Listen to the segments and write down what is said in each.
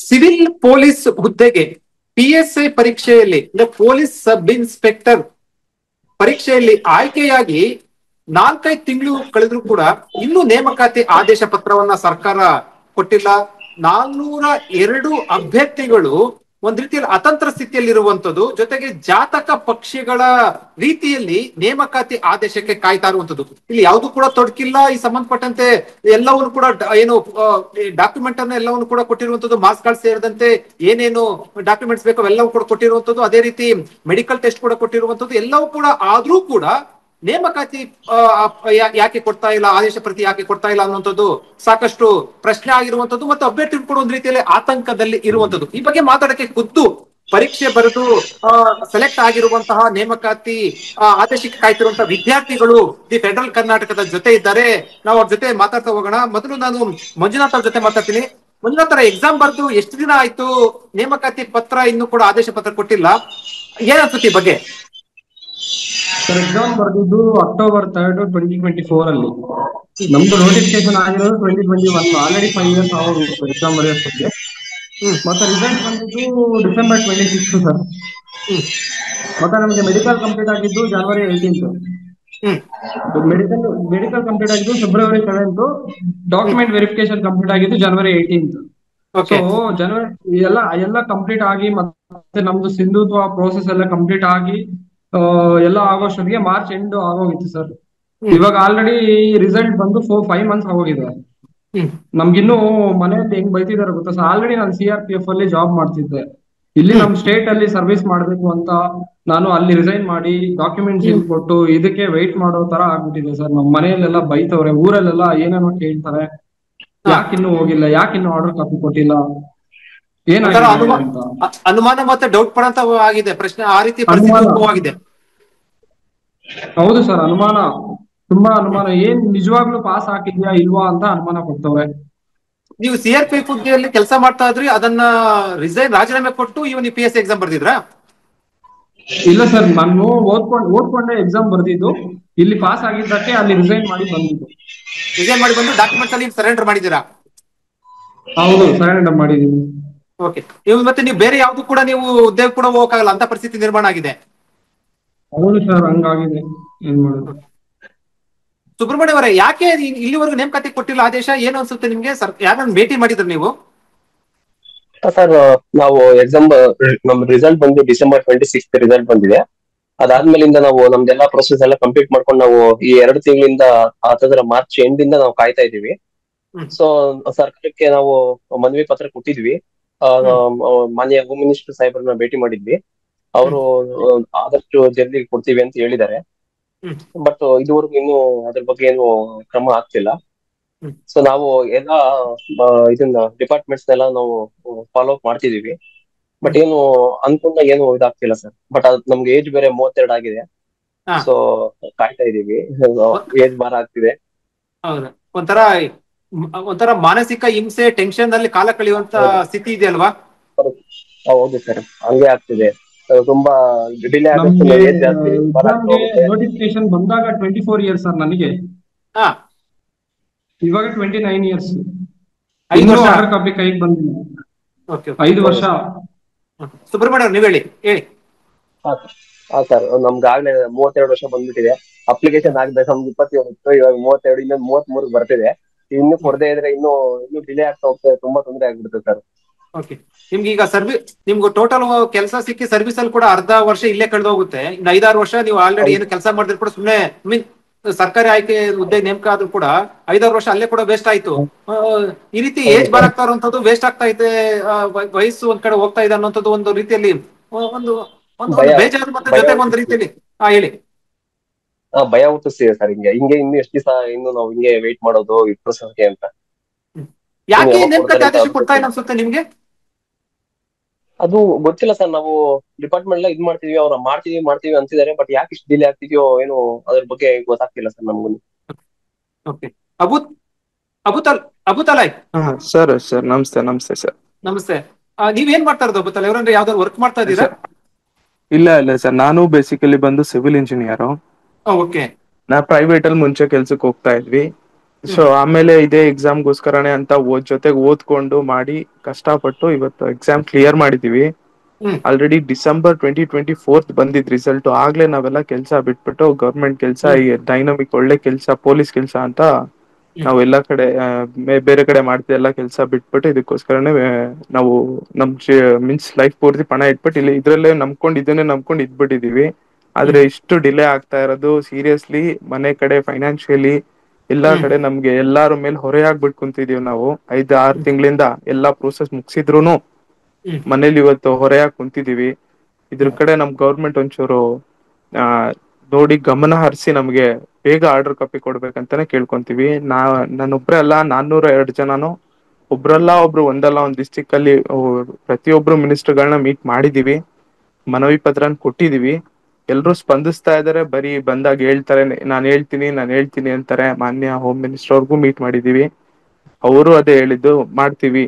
Civil police ಹುದ್ದೆಗೆ PSI ಪರೀಕ್ಷೆಯಲ್ಲಿ ಅಂದ್ರೆ ಪೊಲೀಸ್ ಸಬ್ ಇನ್ಸ್ಪೆಕ್ಟರ್ ಪರೀಕ್ಷೆಯಲ್ಲಿ ಆಯ್ಕೆಯಾಗಿ 4-5 ತಿಂಗಳು ಕಳೆದ್ರು ಕೂಡ ಇನ್ನೂ ನೇಮಕಾತಿ ಆದೇಶ ಪತ್ರವನ್ನ ಸರ್ಕಾರ ಕೊಟ್ಟಿಲ್ಲ. 402 ಅಭ್ಯರ್ಥಿಗಳು ಒಂದ್ ರೀತಿಯಲ್ಲಿ ಅತಂತ್ರ ಸ್ಥಿತಿಯಲ್ಲಿರುವಂತದ್ದು, ಜೊತೆಗೆ ಜಾತಕ ಪಕ್ಷಿಗಳ ರೀತಿಯಲ್ಲಿ ನೇಮಕಾತಿ ಆದೇಶಕ್ಕೆ ಕಾಯ್ತಾ ಇರುವಂತದ್ದು. ಇಲ್ಲಿ ಯಾವುದು ಕೂಡ ತೊಡಕಿಲ್ಲ. ಈ ಸಂಬಂಧಪಟ್ಟಂತೆ ಎಲ್ಲವನ್ನು ಕೂಡ ಏನು ಡಾಕ್ಯುಮೆಂಟ್ ಅನ್ನ ಎಲ್ಲವನ್ನು ಕೂಡ ಕೊಟ್ಟಿರುವಂತದ್ದು, ಮಾರ್ಕ್ಸ್ ಕಾರ್ಡ್ ಸೇರಿದಂತೆ ಏನೇನು ಡಾಕ್ಯುಮೆಂಟ್ಸ್ ಬೇಕು ಅವೆಲ್ಲವೂ ಕೂಡ ಕೊಟ್ಟಿರುವಂತದ್ದು, ಅದೇ ರೀತಿ ಮೆಡಿಕಲ್ ಟೆಸ್ಟ್ ಕೂಡ ಕೊಟ್ಟಿರುವಂತದ್ದು. ಎಲ್ಲವೂ ಕೂಡ ಆದ್ರೂ ಕೂಡ ನೇಮಕಾತಿ ಯಾಕೆ ಕೊಡ್ತಾ ಇಲ್ಲ, ಆದೇಶ ಪ್ರತಿ ಯಾಕೆ ಕೊಡ್ತಾ ಇಲ್ಲ ಅನ್ನುವಂಥದ್ದು ಸಾಕಷ್ಟು ಪ್ರಶ್ನೆ ಆಗಿರುವಂತದ್ದು ಮತ್ತು ಅಭ್ಯರ್ಥಿಗಳು ಕೂಡ ಒಂದು ರೀತಿಯಲ್ಲಿ ಆತಂಕದಲ್ಲಿ ಇರುವಂತದ್ದು. ಈ ಬಗ್ಗೆ ಮಾತಾಡಕ್ಕೆ ಖುದ್ದು ಪರೀಕ್ಷೆ ಬರೆದು ಸೆಲೆಕ್ಟ್ ಆಗಿರುವಂತಹ ನೇಮಕಾತಿ ಆದೇಶಕ್ಕೆ ಕಾಯ್ತಿರುವಂತಹ ವಿದ್ಯಾರ್ಥಿಗಳು ದಿ ಫೆಡರಲ್ ಕರ್ನಾಟಕದ ಜೊತೆ ಇದ್ದಾರೆ. ನಾವು ಅವ್ರ ಜೊತೆ ಮಾತಾಡ್ತಾ ಹೋಗೋಣ. ಮೊದಲು ನಾನು ಮಂಜುನಾಥ್ ಅವ್ರ ಜೊತೆ ಮಾತಾಡ್ತೀನಿ. ಮಂಜುನಾಥ್ ಅವರ ಎಕ್ಸಾಮ್ ಬರೆದು ಎಷ್ಟು ದಿನ ಆಯ್ತು? ನೇಮಕಾತಿ ಪತ್ರ ಇನ್ನೂ ಕೂಡ ಆದೇಶ ಪತ್ರ ಕೊಟ್ಟಿಲ್ಲ. ಏನ್ ಅನ್ಸುತ್ತೆ ಈ ಬಗ್ಗೆ? ಸರ್, ಎಕ್ಸಾಮ್ ಬರೆದಿದ್ದು October 3, 2024 ಅಲ್ಲಿ. ನಮ್ದು ನೋಟಿಫಿಕೇಶನ್ ಆಗಿರೋದು 2021. ಆಲ್ರೆಡಿ 5 years ಆಗೋಗಿತ್ತು ಎಕ್ಸಾಮ್ ಬರೆಯೋಷ್ಟಕ್ಕೆ. ಮತ್ತೆ ರಿಸಲ್ಟ್ ಬಂದಿದ್ದು December 26 ಸರ್. ಮತ್ತೆ ನಮಗೆ ಮೆಡಿಕಲ್ ಕಂಪ್ಲೀಟ್ ಆಗಿದ್ದು January 18. ಮೆಡಿಕಲ್ ಕಂಪ್ಲೀಟ್ ಆಗಿದ್ದು February 7. ಡಾಕ್ಯುಮೆಂಟ್ ವೆರಿಫಿಕೇಶನ್ ಕಂಪ್ಲೀಟ್ ಆಗಿದ್ದು January 18. ಸೊ ಜನವರಿ ಎಲ್ಲ ಕಂಪ್ಲೀಟ್ ಆಗಿ ಮತ್ತೆ ನಮ್ದು ಸಿಂಧುತ್ವ ಪ್ರೋಸೆಸ್ ಎಲ್ಲ ಕಂಪ್ಲೀಟ್ ಆಗಿ ಎಲ್ಲ ಆಗೋಷ್ಟೊತ್ತಿಗೆ ಮಾರ್ಚ್ ಎಂಡ್ ಆಗೋಗಿತ್ತು ಸರ್. ಇವಾಗ ಆಲ್ರೆಡಿ ರಿಸಲ್ಟ್ ಬಂದು 4-5 months ಆಗೋಗಿದೆ. ನಮ್ಗಿನ್ನು ಮನೆಯಲ್ಲಿ ಹೆಂಗ್ ಬೈತಿದಾರೆ ಗೊತ್ತಾ ಸರ್? ಆಲ್ರೆಡಿ ನಾನು CRPF ಅಲ್ಲಿ ಜಾಬ್ ಮಾಡ್ತಿದ್ದೆ. ಇಲ್ಲಿ ನಮ್ ಸ್ಟೇಟ್ ಅಲ್ಲಿ ಸರ್ವಿಸ್ ಮಾಡ್ಬೇಕು ಅಂತ ನಾನು ಅಲ್ಲಿ ರಿಸೈನ್ ಮಾಡಿ ಡಾಕ್ಯುಮೆಂಟ್ಸ್ ಇಲ್ಲಿ ಕೊಟ್ಟು ಇದಕ್ಕೆ ವೆಯ್ಟ್ ಮಾಡೋ ತರ ಆಗ್ಬಿಟ್ಟಿದೆ ಸರ್. ನಮ್ ಮನೆಯಲ್ಲೆಲ್ಲ ಬೈತವ್ರೆ, ಊರಲ್ಲೆಲ್ಲ ಏನೇನೋ ಕೇಳ್ತಾರೆ, ಯಾಕಿನ್ನೂ ಹೋಗಿಲ್ಲ, ಯಾಕಿನ್ನೂ ಆರ್ಡರ್ ಕಾಪಿ ಕೊಟ್ಟಿಲ್ಲ, ಏನಾಗಿದೆ ಅಂತ ಅನುಮಾನ ಮತ್ತೆ ಡೌಟ್ ಪಡಂತ ಆಗಿದೆ ಪ್ರಶ್ನೆ. ಆ ರೀತಿ ಆಗಿದೆ. ಹೌದು ಸರ್, ಅನುಮಾನ, ತುಂಬಾ ಅನುಮಾನ. ಏನ್ ನಿಜವಾಗ್ಲೂ ಪಾಸ್ ಹಾಕಿದ್ಯಾ ಇಲ್ವಾ ಅಂತ ಅನುಮಾನ ಪಡ್ತವ್ರೆ. ನೀವು CRPF ಹುದ್ದೆಯಲ್ಲಿ ಕೆಲಸ ಮಾಡ್ತಾ ಇದ್ರಿ, ಅದನ್ನ ರಾಜೀನಾಮೆ ಕೊಟ್ಟು ನೀವು PSI ಎಕ್ಸಾಮ್ ಬರ್ದಿದ್ರಾ? ಇಲ್ಲ ಸರ್, ನಾನು ಓದ್ಕೊಂಡೆ ಎಕ್ಸಾಮ್ ಬರ್ದಿದ್ದು. ಇಲ್ಲಿ ಪಾಸ್ ಆಗಿದ್ದಕ್ಕೆ ಅಲ್ಲಿ ರಿಸೈನ್ ಮಾಡಿ ಬಂದಿದ್ದು. ರಿಸೈನ್ ಮಾಡಿ ಬಂದು ಡಾಕ್ಯುಮೆಂಟ್ಸ್ ಅಲ್ಲಿ ಸರೆಂಡರ್ ಮಾಡಿದ್ದೀರಾ? ಹೌದು, ಸರೆಂಡರ್ ಮಾಡಿದೀನಿ. ಓಕೆ. ಮತ್ತೆ ನೀವು ಬೇರೆ ಯಾವ್ದು ಕೂಡ ನೀವು ಉದ್ಯೋಗ ಕೂಡ ಹೋಗಕ್ಕಾಗಲ್ಲ ಅಂತ ಪರಿಸ್ಥಿತಿ ನಿರ್ಮಾಣ ಆಗಿದೆ. ಹೌದು ಸರ್, ಹಂಗಾಗಿದೆ. ಏನ್ ಮಾಡೋದು? ಸುಬ್ರಹ್ಮಣ್ಯ ಅವರೇ, ಯಾಕೆ ಇಲ್ಲಿವರೆಗೂ ನೇಮಕಾತಿ ಕೊಟ್ಟಿಲ್ಲ ಆದೇಶ? ಏನು ಅನ್ಸುತ್ತೆ ನಿಮ್ಗೆ? ಯಾರನ್ನ ಭೇಟಿ ಮಾಡಿದ್ರು ನೀವು? ಸರ್, ನಾವು ಎಕ್ಸಾಮ್ ನಮ್ ರಿಸಲ್ಟ್ ಬಂದು December 26 ರಿಸಲ್ಟ್ ಬಂದಿದೆ. ಅದಾದ್ಮೇಲಿಂದ ನಾವು ನಮ್ದೆಲ್ಲಾ ಪ್ರೊಸೆಸ್ ಎಲ್ಲ ಕಂಪ್ಲೀಟ್ ಮಾಡ್ಕೊಂಡು ನಾವು ಈ 2 ತಿಂಗಳಿಂದ ಅಥವಾ ಮಾರ್ಚ್ ಎಂಡ್ ಇಂದ ನಾವು ಕಾಯ್ತಾ ಇದೀವಿ. ಸೊ ಸರ್ಕಾರಕ್ಕೆ ನಾವು ಮನವಿ ಪತ್ರ ಕೊಟ್ಟಿದ್ವಿ. ಮಾನ್ಯ ಹೋಮ್ ಮಿನಿಸ್ಟರ್ ಸಾಹೇಬ್ರನ್ನ ಭೇಟಿ ಮಾಡಿದ್ವಿ. ಅವರು ಆದಷ್ಟು ಜಲ್ದಿ ಕೊಡ್ತೀವಿ ಅಂತ ಹೇಳಿದ್ದಾರೆ. ಬಟ್ ಇದುವರೆಗೂ ಇನ್ನು ಅದ್ರ ಬಗ್ಗೆ ಏನು ಕ್ರಮ ಆಗ್ತಿಲ್ಲ. ಸೊ ನಾವು ಎಲ್ಲ ಇದನ್ನ ಡಿಪಾರ್ಟ್ಮೆಂಟ್ಸ್ ಎಲ್ಲ ನಾವು ಫಾಲೋ ಅಪ್ ಮಾಡ್ತಿದೀವಿ. ಬಟ್ ಏನು ಅನ್ಕೊಂಡ ಏನು ಇದಾಗ್ತಿಲ್ಲ ಸರ್. ಬಟ್ ಅದ್ ನಮ್ಗೆ ಏಜ್ ಬೇರೆ 32 ಆಗಿದೆ. ಸೊ ಕಾಯ್ತಾ ಇದೀವಿ. ಏಜ್ ಬಾರ ಆಗ್ತಿದೆ. ಹೌದು, ಒಂಥರ ಮಾನಸಿಕ ಹಿಂಸೆ, ಟೆನ್ಷನ್ ಅಲ್ಲಿ ಕಾಲ ಕಳೆಯುವಂತ ಸ್ಥಿತಿ ಇದೆ ಅಲ್ವಾ? ಹೌದು ಸರ್, ಹಂಗೆ ಆಗ್ತಿದೆ. ತುಂಬಾ ಡಿಲೇ ಆಗುತ್ತೆ. ನೋಟಿಫಿಕೇಶನ್ ಬಂದಾಗ 24 years ಸರ್ ನನಗೆ. ಇವಾಗ 29 years. 5 ವರ್ಷ ಆರ್ಡರ್ ಕಾಪಿ ಕೈಗೆ ಬಂದಿಲ್ಲ. 5 ವರ್ಷ. ಸುಬ್ರಹ್ಮಣ್ಯ ಅವ್ರು, ನೀವ್ ಹೇಳಿ. ಹಾ ಸರ್, ನಮ್ಗಾಗ್ಲೇ 32 ವರ್ಷ ಬಂದ್ಬಿಟ್ಟಿದೆ. ಅಪ್ಲಿಕೇಶನ್ ಆಗ್ಬೇಕು ನಮ್ಗೆ 27 ಇತ್ತು, ಇವಾಗ 32, ಇನ್ನೊಂದು 33 ಬರ್ತಿದೆ. ಇನ್ನು ಕೊಡದೇ ಇದ್ರೆ ಇನ್ನು ಡಿಲೇ ಆಗ್ತಾ ಹೋಗ್ತದೆ. ತುಂಬಾ ತೊಂದರೆ ಆಗ್ಬಿಡುತ್ತೆ ಸರ್. ಓಕೆ. ನಿಮ್ಗೆ ಈಗ ನಿಮ್ಗೆ ಟೋಟಲ್ ಕೆಲಸ ಸಿಕ್ಕಿ ಸರ್ವಿಸ್ ಅಲ್ಲಿ ಕೂಡ ಅರ್ಧ ವರ್ಷ ಇಲ್ಲೇ ಕಳೆದು ಹೋಗುತ್ತೆ. ಇನ್ನು 5-6 ವರ್ಷ ನೀವು ಆಲ್ರೆಡಿ ಏನು ಕೆಲಸ ಮಾಡಿದ್ರು ಕೂಡ ಸುಮ್ಮನೆ ಸರ್ಕಾರಿ ಆಯ್ಕೆ ಹುದ್ದೆ ನೇಮಕ ಆದ್ರೂ ಕೂಡ 5-6 ವರ್ಷ ಅಲ್ಲೇ ಕೂಡ ವೇಸ್ಟ್ ಆಯ್ತು. ಈ ರೀತಿ ಏಜ್ ಬಾರಾಗ್ತಾ ಇರುವಂತದ್ದು, ವೇಸ್ಟ್ ಆಗ್ತಾ ಇದೆ, ವಯಸ್ಸು ಒಂದ್ ಕಡೆ ಹೋಗ್ತಾ ಇದೆ ಅನ್ನೋಂಥದ್ದು ಒಂದು ರೀತಿಯಲ್ಲಿ ಒಂದು ಬೇಜಾರು ಮತ್ತೆ ಜೊತೆಗೆ ಒಂದು ರೀತಿಯಲ್ಲಿ ಹೇಳಿ. ಭಯ ಹುಟ್ಟಿಸ್ತಿದೆ ಸರ್. ಹಿಂಗೆ ಇನ್ನು ಎಷ್ಟು ದಿವಸ ಇನ್ನು ನಾವು ಹಿಂಗೆ ವೇಟ್ ಮಾಡೋದು ಈ ಪ್ರೊಸೆಸ್ಗೆ ಅಂತ. ಯಾಕೆ ನೇಮಕಾತಿ ಆದೇಶ ಕೊಡ್ತಾ ಇಲ್ಲ ಅನ್ಸುತ್ತೆ ನಿಮ್ಗೆ? ಅದು ಗೊತ್ತಿಲ್ಲ ಸರ್. ನಾವು ಡಿಪಾರ್ಟ್ಮೆಂಟ್ ಎಲ್ಲ ಇದ್ ಮಾಡ್ತೀವಿ, ಅವ್ರ ಮಾಡ್ತೀವಿ ಅಂತಿದ್ದಾರೆ. ಬಟ್ ಯಾಕೆ ಇಷ್ಟು ಡಿಲೇ ಆಗ್ತಿದ್ಯೋ ಏನೋ ಅದ್ರ ಬಗ್ಗೆ ಗೊತ್ತಾಗ್ತಿಲ್ಲ ಸರ್ ನಮ್ಗೂ. ಅಬುತಲಾಯ್ ಸರ್. ನಮಸ್ತೆ ಸರ್. ನಮಸ್ತೆ. ನೀವೇನ್ ಮಾಡ್ತಾ ಇರೋದು ಅಬುತಲಾಯ್? ಅವ್ರಂದ್ರೆ ಯಾವ್ದಾದ್ರು ವರ್ಕ್ ಮಾಡ್ತಾ ಇದ್ದೀರಾ? ಇಲ್ಲ ಸರ್, ನಾನು ಬೇಸಿಕಲಿ ಬಂದು ಸಿವಿಲ್ ಇಂಜಿನಿಯರ್. ಓಕೆ. ನಾ ಪ್ರೈವೇಟ್ ಅಲ್ಲಿ ಮುಂಚೆ ಕೆಲ್ಸಕ್ಕೆ ಹೋಗ್ತಾ ಇದ್ವಿ. ಸೊ ಆಮೇಲೆ ಇದೇ ಎಕ್ಸಾಮ್ಗೋಸ್ಕರನೇ ಅಂತ ಜೊತೆಗೆ ಓದ್ಕೊಂಡು ಮಾಡಿ ಕಷ್ಟಪಟ್ಟು ಇವತ್ತು ಎಕ್ಸಾಮ್ ಕ್ಲಿಯರ್ ಮಾಡಿದೀವಿ. ಹ್ಮ್ ಆಲ್ರೆಡಿ ಡಿಸೆಂಬರ್ 2024 ಬಂದಿದ್ ರಿಸಲ್ಟ್. ಆಗ್ಲೇ ನಾವೆಲ್ಲ ಕೆಲಸ ಬಿಟ್ಬಿಟ್ಟು ಗೌರ್ಮೆಂಟ್ ಕೆಲಸ, ಹ್ಮ್ ಈ ಡೈನಮಿಕ್ ಒಳ್ಳೆ ಕೆಲಸ, ಪೊಲೀಸ್ ಕೆಲಸ ಅಂತ ಹ್ಮ್ ನಾವು ಎಲ್ಲಾ ಕಡೆ ಬೇರೆ ಕಡೆ ಮಾಡ್ತಿದ್ದ ಎಲ್ಲ ಕೆಲಸ ಬಿಟ್ಬಿಟ್ಟು ಇದಕ್ಕೋಸ್ಕರನೇ ನಾವು ನಮ್ ಮೀನ್ಸ್ ಲೈಫ್ ಪೂರ್ತಿ ಪಣ ಇಟ್ಬಿಟ್ಟು ಇಲ್ಲಿ ಇದ್ರಲ್ಲೇ ಇದನ್ನೇ ನಂಬ್ಕೊಂಡು ಇದ್ಬಿಟ್ಟಿದೀವಿ. ಆದ್ರೆ ಹ್ಮ್ ಇಷ್ಟು ಡಿಲೇ ಆಗ್ತಾ ಇರೋದು ಸೀರಿಯಸ್ಲಿ ಮನೆ ಕಡೆ ಫೈನಾನ್ಷಿಯಲಿ ಎಲ್ಲಾ ಹ್ಮ್ ಕಡೆ ನಮ್ಗೆ ಎಲ್ಲಾರ ಮೇಲೆ ಹೊರೆ ಆಗ್ಬಿಟ್ಟು ಕುಂತಿದೀವಿ ನಾವು. 5-6 ತಿಂಗಳಿಂದ ಎಲ್ಲಾ ಪ್ರೋಸೆಸ್ ಮುಗಿಸಿದ್ರುನು ಹ್ಮ್ ಮನೇಲಿ ಇವತ್ತು ಹೊರೆಯಾಗಿ ಕುಂತಿದೀವಿ. ಇದ್ರ ಕಡೆ ನಮ್ ಗೌರ್ಮೆಂಟ್ ಒಂಚೂರು ಆ ನೋಡಿ ಗಮನ ಹರಿಸಿ ನಮ್ಗೆ ಬೇಗ ಆರ್ಡರ್ ಕಾಪಿ ಕೊಡ್ಬೇಕಂತಾನೆ ಕೇಳ್ಕೊಂತೀವಿ. ನಾನೊಬ್ರೆ ಅಲ್ಲ, 402 ಜನನು ಒಬ್ರಲ್ಲ ಒಬ್ರು ಒಂದಲ್ಲ ಒಂದ್ ಡಿಸ್ಟಿಕ್ ಅಲ್ಲಿ ಪ್ರತಿಯೊಬ್ರು ಮಿನಿಸ್ಟರ್ಗಳನ್ನ ಮೀಟ್ ಮಾಡಿದೀವಿ, ಮನವಿ ಪತ್ರನ ಕೊಟ್ಟಿದೀವಿ. ಎಲ್ರೂ ಸ್ಪಂದಿಸ್ತಾ ಇದಾರೆ. ಬರೀ ಬಂದಾಗ ಹೇಳ್ತಾರೆ ನಾನು ಹೇಳ್ತೀನಿ ಅಂತಾರೆ. ಮಾನ್ಯ ಹೋಮ್ ಮಿನಿಸ್ಟರ್ ಅವ್ರಿಗೂ ಮೀಟ್ ಮಾಡಿದೀವಿ, ಅವರು ಅದೇ ಹೇಳಿದ್ದು ಮಾಡ್ತೀವಿ,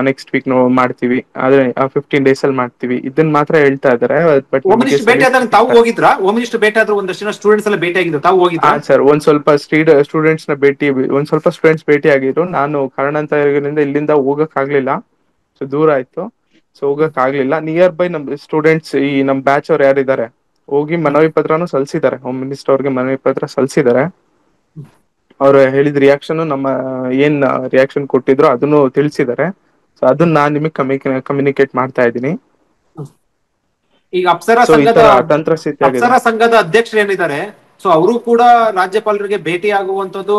ನೆಕ್ಸ್ಟ್ ವೀಕ್ ನಾವು ಮಾಡ್ತೀವಿ, ಆದ್ರೆ 15 days ಅಲ್ಲಿ ಮಾಡ್ತೀವಿ, ಇದನ್ನ ಮಾತ್ರ ಹೇಳ್ತಾ ಇದಾರೆ. ಬಟ್ ಹೋಮ್ ನಮಗೆ ಮಿನಿಸ್ಟರ್ ಭೇಟಿ ಆದಾಗ ತಾವು ಹೋಗಿದ್ರಾ? ಹೋಮ್ ಮಿನಿಸ್ಟರ್ ಭೇಟಿ ಆದ್ರೂ ಒಂದಷ್ಟು ಜನ ಸ್ಟೂಡೆಂಟ್ಸ್ ಎಲ್ಲ ಭೇಟಿ ಆಗಿದ್ರು, ತಾವು ಹಾ ಹೋಗಿದ್ರಾ? ಸರ್, ಒಂದ್ ಸ್ವಲ್ಪ ಸ್ಟೂಡೆಂಟ್ಸ್ ಭೇಟಿ ಆಗಿದ್ರು. ನಾನು ಕಾರಣಾಂತರಗಳಿಂದ ಇಲ್ಲಿಂದ ಹೋಗಕ್ ಆಗ್ಲಿಲ್ಲ, ಸೊ ದೂರ ಆಯ್ತು, ಸೊ ಹೋಗಕ್ ಆಗ್ಲಿಲ್ಲ. ನಿಯರ್ ಬೈ ನಮ್ ಸ್ಟೂಡೆಂಟ್ಸ್, ಈ ನಮ್ ಬ್ಯಾಚ್ ಅವ್ರು ಯಾರಿದ್ದಾರೆ ಹೋಗಿ ಮನವಿ ಪತ್ರನು ಸಲ್ಸಿದ್ದಾರೆ, ಹೋಮ್ ಮಿನಿಸ್ಟರ್ ಅವ್ರಿಗೆ ಮನವಿ ಪತ್ರ ಸಲ್ಸಿದ್ದಾರೆ. ಅವ್ರು ಹೇಳಿದ ರಿಯಾಕ್ಷನ್, ನಮ್ಮ ಏನ್ ರಿಯಾಕ್ಷನ್ ಕೊಟ್ಟಿದ್ರು ಅದನ್ನು ತಿಳಿಸಿದ್ದಾರೆ. ಸೊ ಅದನ್ನ ನಾನ್ ನಿಮಗೆ ಕಮ್ಯುನಿಕೇಟ್ ಮಾಡ್ತಾ ಇದ್ದೀನಿ. ಈಗ ಸೊ ಈ ತರ ತಂತ್ರಸ್ಥಿತಿ ಆಗಿದೆ. ಅಪ್ಸರಾ ಸಂಘದ ಅಧ್ಯಕ್ಷರು ಏನಿದ್ದಾರೆ, ಸೊ ಅವರು ಕೂಡ ರಾಜ್ಯಪಾಲರಿಗೆ ಭೇಟಿ ಆಗುವಂತದ್ದು,